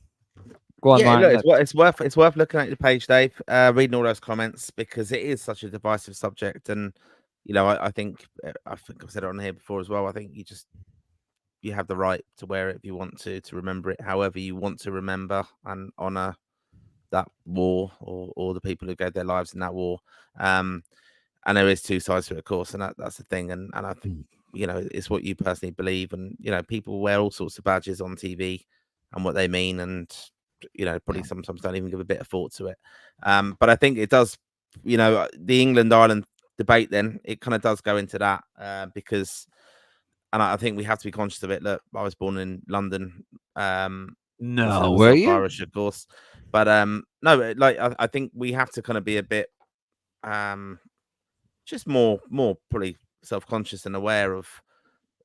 Go on, Yeah, Martin. look, it's worth looking at your page, Dave. Reading all those comments, because it is such a divisive subject, and I think I've said it on here before as well. I think you have the right to wear it if you want to remember it however you want to remember and honor that war or the people who gave their lives in that war. And there is two sides to it, of course, and that's the thing. And I think it's what you personally believe, and people wear all sorts of badges on TV and what they mean, and probably sometimes don't even give a bit of thought to it. But I think it does, the England Ireland debate. Then it kind of does go into that because, and I think we have to be conscious of it. Look, I was born in London. No, was were you? Irish, of course, but no, like I think we have to kind of be a bit just more probably self-conscious and aware of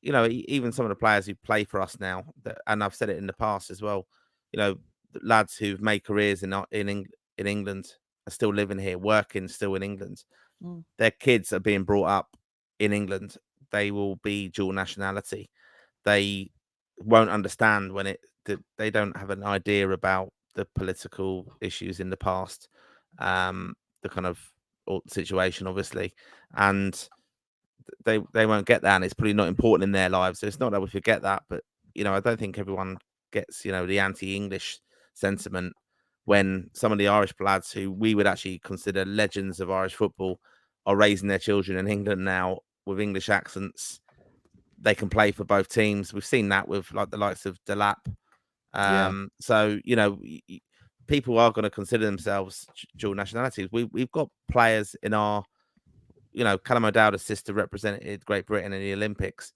even some of the players who play for us now, and I've said it in the past as well, lads who've made careers in England are still living here, working still in England. Their kids are being brought up in England. They will be dual nationality. They won't understand when they don't have an idea about the political issues in the past, the kind of situation, obviously, and they won't get that, and it's probably not important in their lives. So it's not that we forget that, but I don't think everyone gets the anti-English sentiment when some of the Irish lads who we would actually consider legends of Irish football are raising their children in England now with English accents. They can play for both teams. We've seen that with like the likes of Delap. So people are going to consider themselves dual nationalities. We've got players in our, Callum O'Dowd's sister represented Great Britain in the Olympics.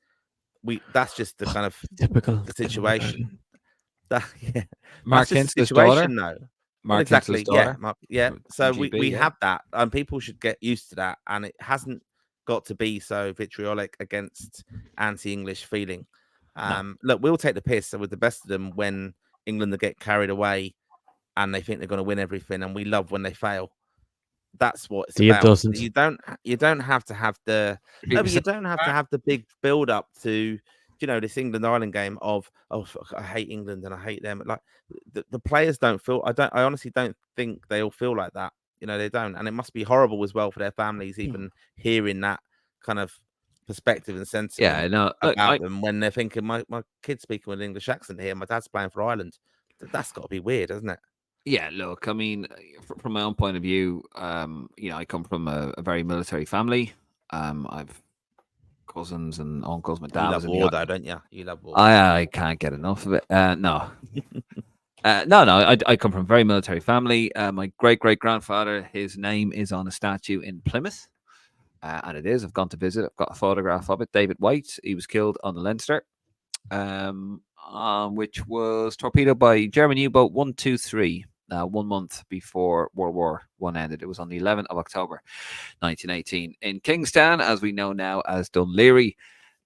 That's just the kind of Typical the situation. That's Mark just the Kinsley's daughter. situation, though. Well, Mark Kinsley's exactly. Yeah, daughter. yeah. from So GB, we yeah. have that, and people should get used to that. And it hasn't got to be so vitriolic against anti-English feeling. No. Look, we'll take the piss with the best of them when England get carried away and they think they're going to win everything, and we love when they fail. That's what it's Dave about. doesn't. You don't have to have the no, but you don't have to have the big build up to this England Ireland game of fuck, I hate England and I hate them. Like the players don't feel. I honestly don't think they all feel like that. They don't, and it must be horrible as well for their families, even hearing that kind of perspective and sentiment Yeah, no. Look, about them when they're thinking my kid's speaking with an English accent here, my dad's playing for Ireland. That's got to be weird, hasn't it? Yeah, look, I mean, from my own point of view, I come from a very military family. I've cousins and uncles. My You dad love was in war, the. though, don't you? You love war. I can't get enough of it. No, no. I come from a very military family. My great grandfather, his name is on a statue in Plymouth, and it is. I've gone to visit. I've got a photograph of it. David White. He was killed on the Leinster, which was torpedoed by German U-boat 123. 1 month before World War I ended. It was on the 11th of October, 1918, in Kingstown, as we know now as Dunleary,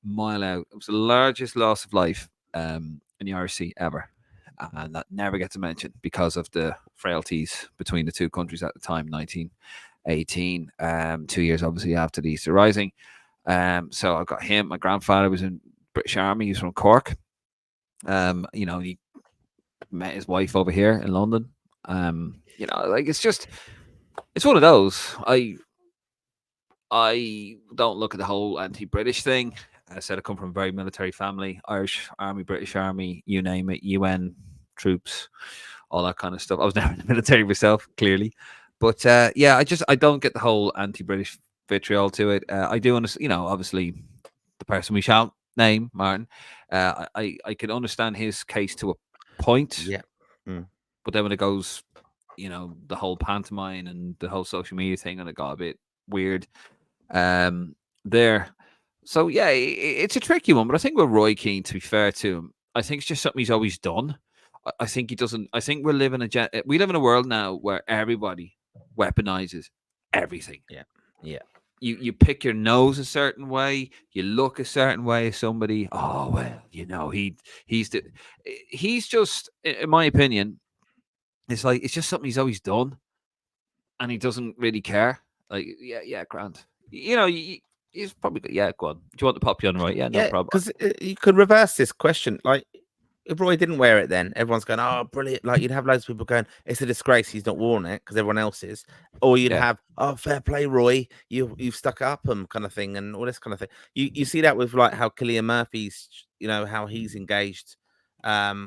mile out. It was the largest loss of life in the Irish Sea ever, and that never gets mentioned because of the frailties between the two countries at the time, 1918, 2 years obviously after the Easter Rising. So I've got him. My grandfather was in British Army. He's from Cork. He met his wife over here in London. It's one of those. I don't look at the whole anti-British thing. I said I come from a very military family, Irish Army, British Army, you name it, UN troops, all that kind of stuff. I was never in the military myself, clearly, but I don't get the whole anti-British vitriol to it. I do understand, obviously, the person we shall name, Martin. I can understand his case to a point. Yeah. But then when it goes, the whole pantomime and the whole social media thing, and it got a bit weird there. So yeah, it's a tricky one. But I think with Roy Keane, to be fair to him, I think it's just something he's always done. I think he doesn't. I think we live in a world now where everybody weaponizes everything. Yeah. You pick your nose a certain way, you look a certain way as somebody. Oh well, he's just, in my opinion, it's like it's just something he's always done, and he doesn't really care. Like, yeah, Grant. He's probably go on. Do you want to pop you on, right? Yeah, no problem. Because you could reverse this question. Like, if Roy didn't wear it, then everyone's going, "Oh, brilliant!" Like, you'd have loads of people going, "It's a disgrace he's not worn it," because everyone else is. Or you'd have, "Oh, fair play, Roy. You've stuck up him," kind of thing, and all this kind of thing. You see that with like how Cillian Murphy's, how he's engaged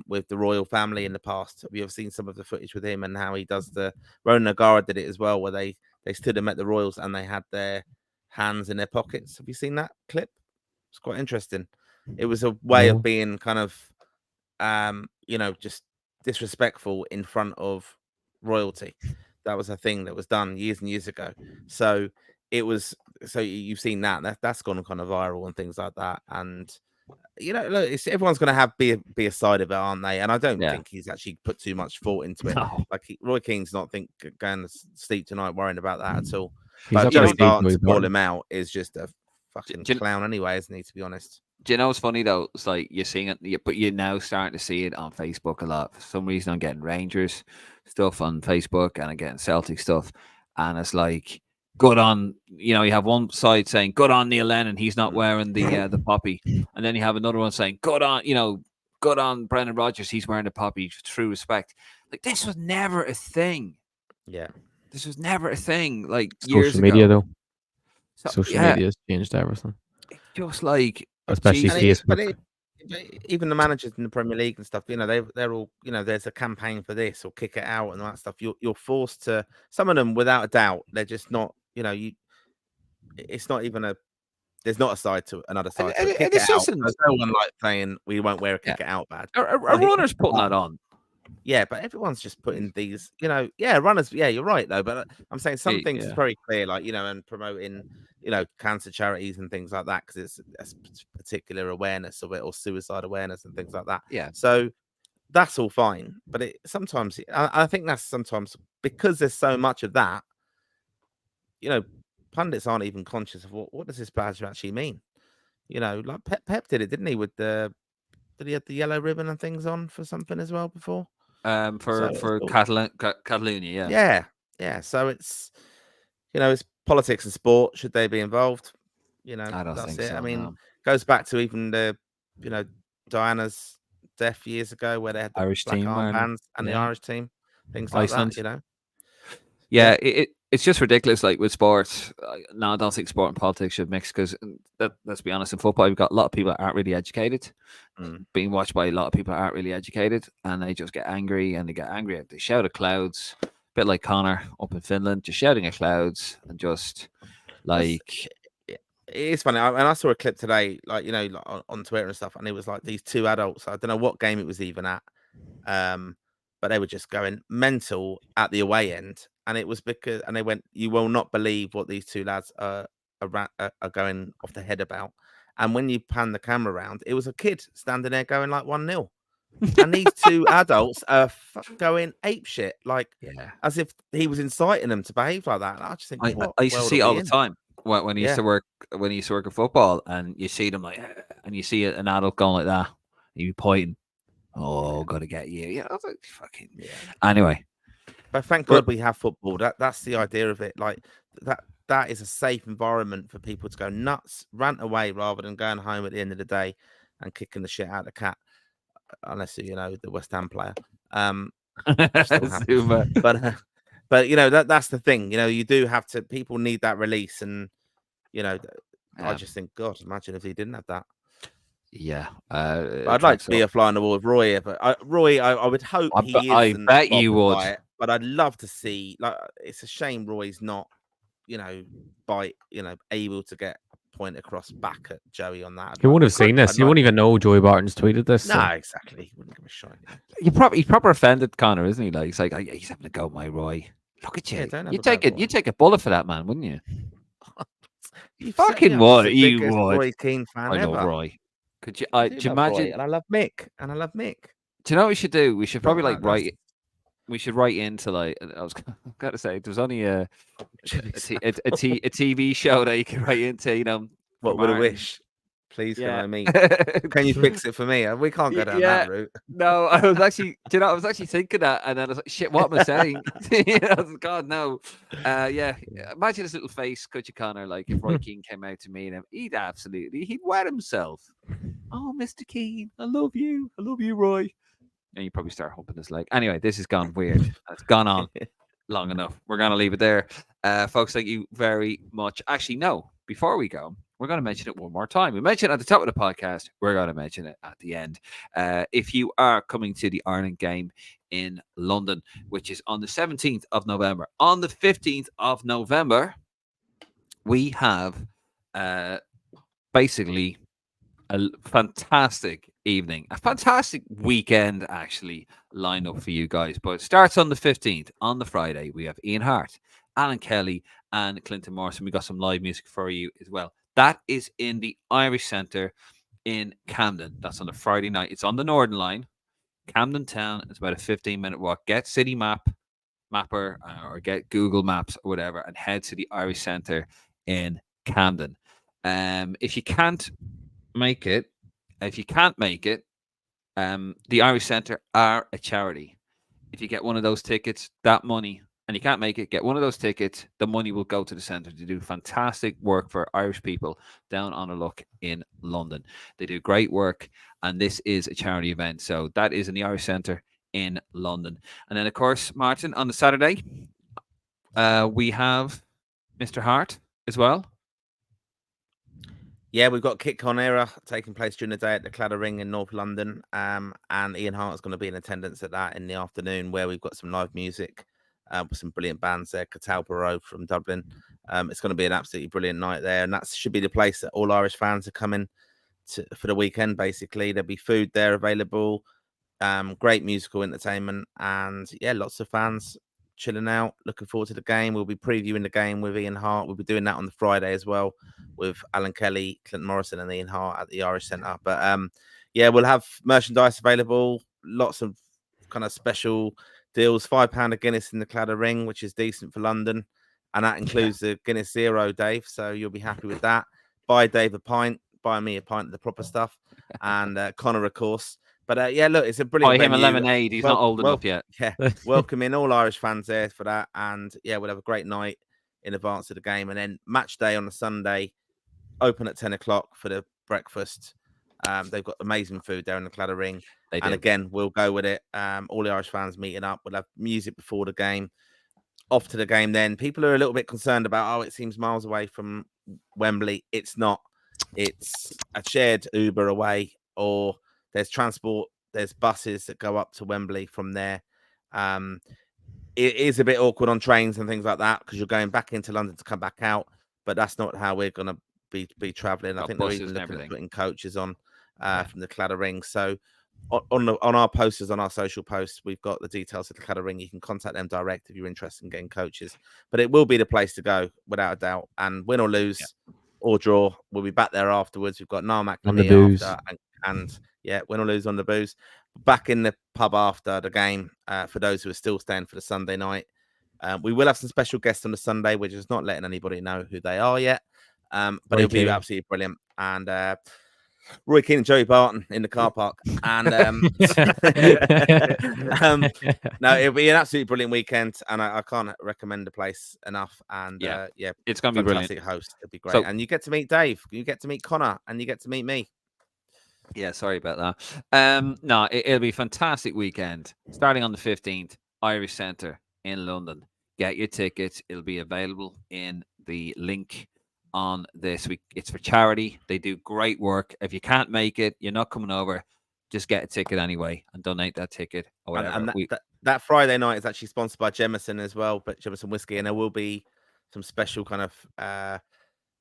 with the royal family in the past. Have you ever seen some of the footage with him and how he does the Ronan O'Gara did it as well, where they stood him at the Royals and they had their hands in their pockets. Have you seen that clip? It's quite interesting. It was a way of being kind of just disrespectful in front of royalty. That was a thing that was done years and years ago. So you've seen that's gone kind of viral and things like that. And look, everyone's going to have be a side of it, aren't they? And I don't think he's actually put too much thought into it. No. Like Roy Keane's not going to sleep tonight worrying about that at all. He's But Joey Barton to call him out is just a fucking clown anyway, isn't he, to be honest? Do you know what's funny though? It's like you're seeing it, but you're now starting to see it on Facebook a lot. For some reason, I'm getting Rangers stuff on Facebook and I'm getting Celtic stuff, and it's like, good on, you have one side saying good on Neil Lennon, he's not wearing the poppy, and then you have another one saying good on, good on Brendan Rodgers. He's wearing the poppy. True respect. Like this was never a thing. Yeah. This was never a thing. Like years Social media, ago. though. So Social yeah, media has changed everything, it's just like especially And Jesus. Facebook. even the managers in the Premier League and stuff, they're all, there's a campaign for this or kick it out and all that stuff. You're forced to, some of them without a doubt, they're just not, it's not even there's not a side to it, another And, side to and, it. Kick and it this out. isn't. There's no one like saying we won't wear a Yeah. kick it out badge. A Like, runner's putting that on. yeah, but everyone's just putting these, runners. Yeah, you're right though. But I'm saying some things is Yeah. very clear, like and promoting, cancer charities and things like that because it's a particular awareness of it or suicide awareness and things like that. Yeah. So that's all fine, but sometimes I think that's sometimes because there's so much of that. Pundits aren't even conscious of what does this badge actually mean. Like Pep did it, didn't he? Did he have the yellow ribbon and things on for something as well before? For Catalonia, yeah. Yeah. So it's politics and sport. Should they be involved? I don't That's think it. so. I mean, No. goes back to even the Diana's death years ago, where they had the Irish black team wearing them. armbands and the Yeah. Irish team, things like Iceland. that. Yeah, it's just ridiculous. Like with sports, no, I don't think sport and politics should mix because let's be honest, in football, we've got a lot of people that aren't really educated, being watched by a lot of people that aren't really educated, and they just get angry and they get angry. They shout at clouds, a bit like Connor up in Finland, just shouting at clouds and just like. It is funny. I saw a clip today, like on Twitter and stuff, and it was like these two adults. I don't know what game it was even at, but they were just going mental at the away end, and it was because, and they went, "You will not believe what these two lads are going off the head about." And when you pan the camera around, it was a kid standing there going like 1-0, and these two adults are going ape shit, like as if he was inciting them to behave like that. And I just think, I used to see it all the time when he used to work in football, and you see them like, and you see an adult going like that, and you pointing. Oh, gotta get you. Yeah, I was like, fucking. Yeah. Anyway, but thank God we have football. That's the idea of it. Like that is a safe environment for people to go nuts, rant away, rather than going home at the end of the day and kicking the shit out of the cat. Unless the West Ham player. But that's the thing. You do have to. People need that release, and I just think, God, imagine if he didn't have that. Yeah, I'd like to be a fly on the wall with Roy. But Roy, I would hope he I isn't. bet you would. But I'd love to see. Like, it's a shame Roy's not, able to get a point across back at Joey on that. He wouldn't have seen this. He wouldn't even know Joey Barton's tweeted this. No, exactly. He wouldn't give a shit. He's proper offended, Connor, isn't he? Like he's like, he's having a go at my Roy. Look at you. Yeah, You take a bullet for that man, wouldn't you? You fucking would. You would. Roy Keane fan I ever. love Roy. Could you? Do you imagine? Roy, and I love Mick. Do you know what we should do? We should probably write. We should write into like. I was gotta say, there's only a TV show that you can write into. What would I wish? Please, can I meet? Can you fix it for me? We can't go down that route. No, I was actually. Do I was actually thinking that, and then I was like, "Shit, what am I saying?" God, no. Imagine his little face, could you, Connor? Like if Roy Keane came out to meet him, he'd wet himself. Oh, Mr. Keane, I love you, Roy. And you probably start humping his leg. Anyway, this has gone weird. It's gone on long enough. We're gonna leave it there, folks. Thank you very much. Actually, no. Before we go, we're going to mention it one more time. We mentioned it at the top of the podcast. We're going to mention it at the end. If you are coming to the Ireland game in London, which is on the 17th of November, on the 15th of November, we have basically a fantastic evening, a fantastic weekend, actually, lined up for you guys. But it starts on the 15th, on the Friday. We have Ian Hart, Alan Kelly, and Clinton Morrison. We got some live music for you as well. That is in the Irish Centre in Camden. That's on a Friday night. It's on the Northern Line. Camden Town. It's about a 15-minute walk. Get City Mapper or get Google Maps or whatever and head to the Irish Centre in Camden. If you can't make it, the Irish Centre are a charity. If you get one of those tickets, that money and you can't make it, get one of those tickets. The money will go to the centre to do fantastic work for Irish people down on a look in London. They do great work, and this is a charity event. So that is in the Irish Centre in London. And then, of course, Martin, on the Saturday, we have Mr. Hart as well. Yeah, we've got Kick On Era taking place during the day at the Cladder Ring in North London. And Ian Hart is going to be in attendance at that in the afternoon, where we've got some live music with some brilliant bands there. Catalpa Road from Dublin. It's going to be an absolutely brilliant night there. And that should be the place that all Irish fans are coming to for the weekend, basically. There'll be food there available, great musical entertainment, and yeah, lots of fans chilling out, looking forward to the game. We'll be previewing the game with Ian Hart. We'll be doing that on the Friday as well with Alan Kelly, Clinton Morrison, and Ian Hart at the Irish Centre. But yeah, we'll have merchandise available, lots of kind of special deals. £5 a Guinness in the Cladder Ring, which is decent for London, and that includes the Guinness Zero, Dave. So you'll be happy with that. Buy Dave a pint, buy me a pint of the proper stuff, and Connor, of course. But yeah, look, it's a brilliant Buy him a venue. lemonade. He's not old enough yet. Yeah, welcoming all Irish fans there for that. And yeah, we'll have a great night in advance of the game. And then match day on the Sunday, open at 10 o'clock for the breakfast. They've got amazing food there in the Cladder Ring. And again, we'll go with it. All the Irish fans meeting up. We'll have music before the game. Off to the game then. People are a little bit concerned about, it seems miles away from Wembley. It's not. It's a shared Uber away, or there's transport, there's buses that go up to Wembley from there. It is a bit awkward on trains and things like that because you're going back into London to come back out, but that's not how we're going to be travelling. I think they're even looking at putting coaches on from the Cladder Ring. So on our posters, on our social posts, we've got the details of the Cladder Ring. You can contact them direct if you're interested in getting coaches. But it will be the place to go, without a doubt. And win or lose or draw, we'll be back there afterwards. We've got Narmac on the booze. And yeah, win or lose on the booze. Back in the pub after the game for those who are still staying for the Sunday night. We will have some special guests on the Sunday. We're just not letting anybody know who they are yet. But it'll be absolutely brilliant. And Roy Keane and Joey Barton in the car park. And no, it'll be an absolutely brilliant weekend. And I can't recommend the place enough. And yeah, it's going to be brilliant. Host. It'll be great. So, and you get to meet Dave, you get to meet Connor, and you get to meet me. Yeah, sorry about that. No, it'll be a fantastic weekend. Starting on the 15th, Irish Centre in London. Get your tickets. It'll be available in the link on this week. It's for charity. They do great work. If you can't make it, you're not coming over, just get a ticket anyway and donate that ticket or whatever. And that Friday night is actually sponsored by Jameson as well, but Jameson whiskey, and there will be some special kind of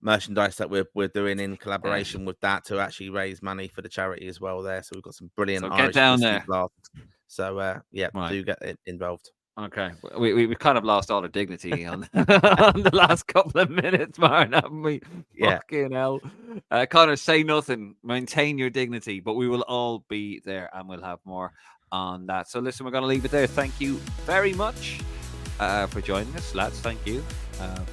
merchandise that we're doing in collaboration with that to actually raise money for the charity as well there. So we've got some brilliant Irish get down there. So do get it involved. Okay, we've kind of lost all our dignity on, on the last couple of minutes, Martin, haven't we? Yeah. Fucking hell. Connor, say nothing. Maintain your dignity, but we will all be there and we'll have more on that. So listen, we're going to leave it there. Thank you very much for joining us, lads. Thank you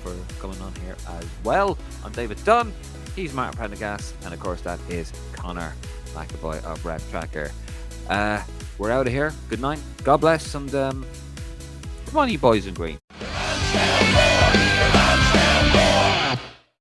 for coming on here as well. I'm David Dunn. He's Martin Prendergast. And of course, that is Connor McAvoy of Rep Tracker. We're out of here. Good night. God bless. And come on, you boys in green.